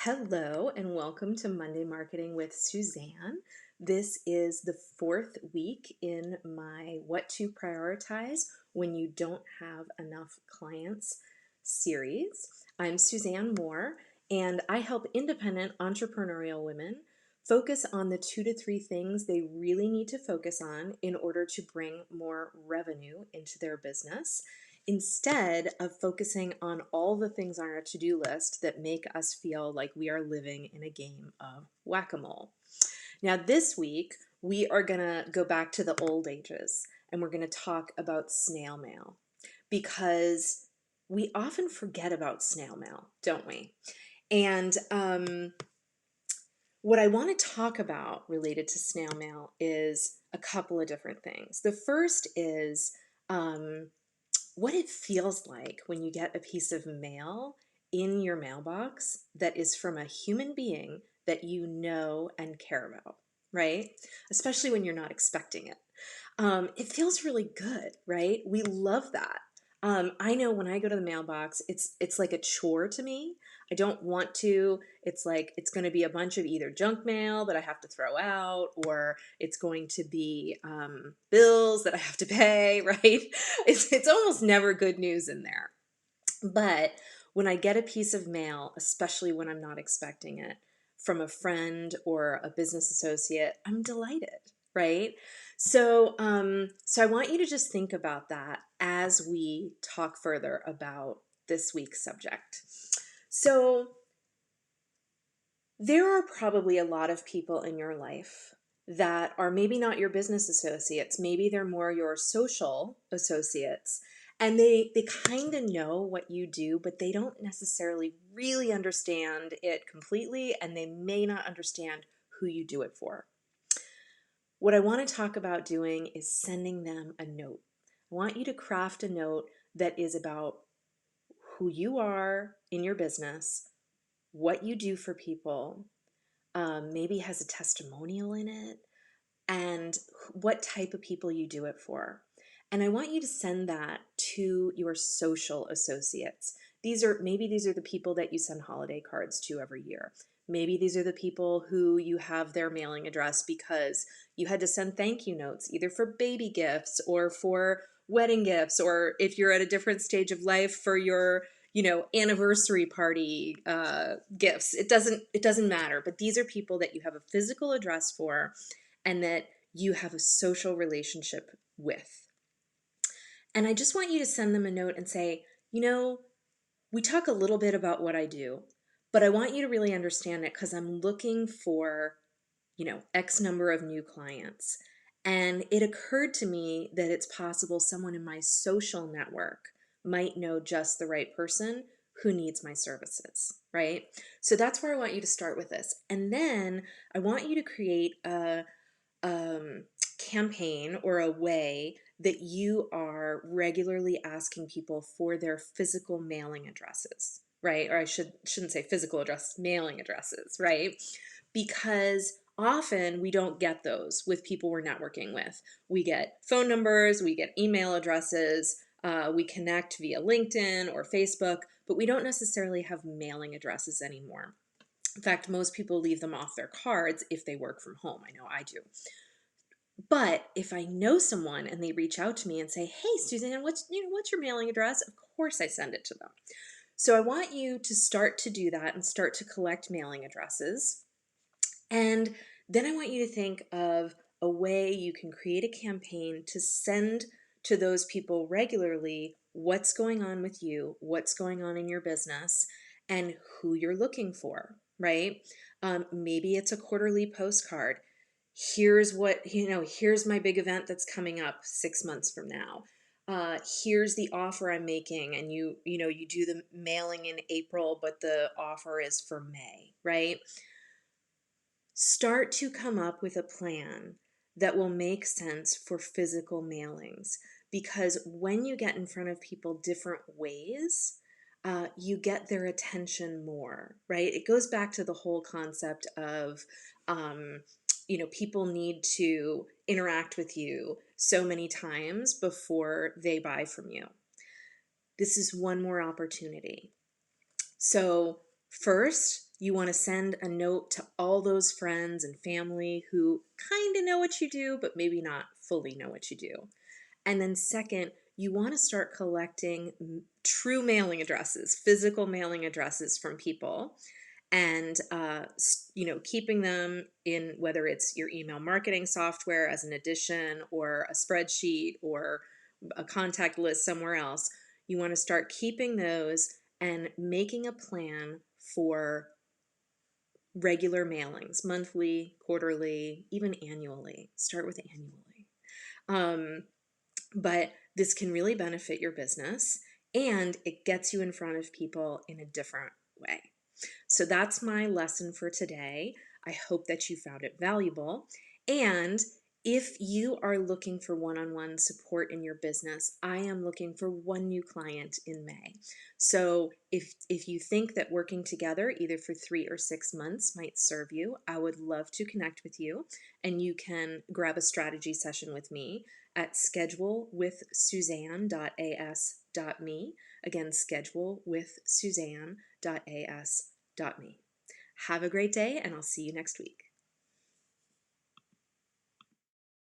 Hello and welcome to Monday Marketing with Suzanne. This is the fourth week in my What to Prioritize When You Don't Have Enough Clients series. I'm Suzanne Moore and I help independent entrepreneurial women focus on the 2 to 3 things they really need to focus on in order to bring more revenue into their business, instead of focusing on all the things on our to-do list that make us feel like we are living in a game of whack-a-mole. Now, this week, we are going to go back to the old ages and we're going to talk about snail mail because we often forget about snail mail, don't we? And what I want to talk about related to snail mail is a couple of different things. The first is what it feels like when you get a piece of mail in your mailbox that is from a human being that you know and care about, right? Especially when you're not expecting it. It feels really good, right? We love that. I know when I go to the mailbox, it's like a chore to me. I don't want to. It's like it's going to be a bunch of either junk mail that I have to throw out, or it's going to be bills that I have to pay, right? It's almost never good news in there. But when I get a piece of mail, especially when I'm not expecting it, from a friend or a business associate, I'm delighted, right? So I want you to just think about that as we talk further about this week's subject. So there are probably a lot of people in your life that are maybe not your business associates, maybe they're more your social associates, and they kind of know what you do, but they don't necessarily really understand it completely, and they may not understand who you do it for. What I want to talk about doing is sending them a note. I want you to craft a note that is about who you are in your business, what you do for people, maybe has a testimonial in it, and what type of people you do it for. And I want you to send that to your social associates. These are the people that you send holiday cards to every year. Maybe these are the people who you have their mailing address because you had to send thank you notes, either for baby gifts or for wedding gifts, or if you're at a different stage of life, for your anniversary party gifts. It doesn't matter, but these are people that you have a physical address for and that you have a social relationship with. And I just want you to send them a note and say, we talk a little bit about what I do, but I want you to really understand it because I'm looking for, X number of new clients. And it occurred to me that it's possible someone in my social network might know just the right person who needs my services, right? So that's where I want you to start with this. And then I want you to create a campaign or a way that you are regularly asking people for their physical mailing addresses, right? Or I shouldn't say physical address, mailing addresses, right? Because often we don't get those with people we're networking with. We get phone numbers, we get email addresses, we connect via LinkedIn or Facebook, but we don't necessarily have mailing addresses anymore. In fact, most people leave them off their cards if they work from home. I know I do. But if I know someone and they reach out to me and say, "Hey, Suzanne, what's your mailing address?" Of course I send it to them. So I want you to start to do that and start to collect mailing addresses. And then I want you to think of a way you can create a campaign to send to those people regularly what's going on with you, what's going on in your business, and who you're looking for, right? Maybe it's a quarterly postcard. Here's my big event that's coming up 6 months from now. Here's the offer I'm making, and you do the mailing in April, but the offer is for May, right? Start to come up with a plan that will make sense for physical mailings, because when you get in front of people different ways, you get their attention more, right? It goes back to the whole concept of, people need to interact with you so many times before they buy from you. This is one more opportunity. So first, You want to send a note to all those friends and family who kind of know what you do, but maybe not fully know what you do. And then second, you want to start collecting true mailing addresses, physical mailing addresses from people, and keeping them in, whether it's your email marketing software as an addition or a spreadsheet or a contact list somewhere else. You want to start keeping those and making a plan for regular mailings, monthly, quarterly, even annually. Start with annually. Um, but this can really benefit your business, and it gets you in front of people in a different way. So that's my lesson for today. I hope that you found it valuable. And if you are looking for one-on-one support in your business, I am looking for one new client in May. So if you think that working together either for 3 or 6 months might serve you, I would love to connect with you, and you can grab a strategy session with me at schedulewithsuzanne.as.me. Again, schedulewithsuzanne.as.me. Have a great day, and I'll see you next week.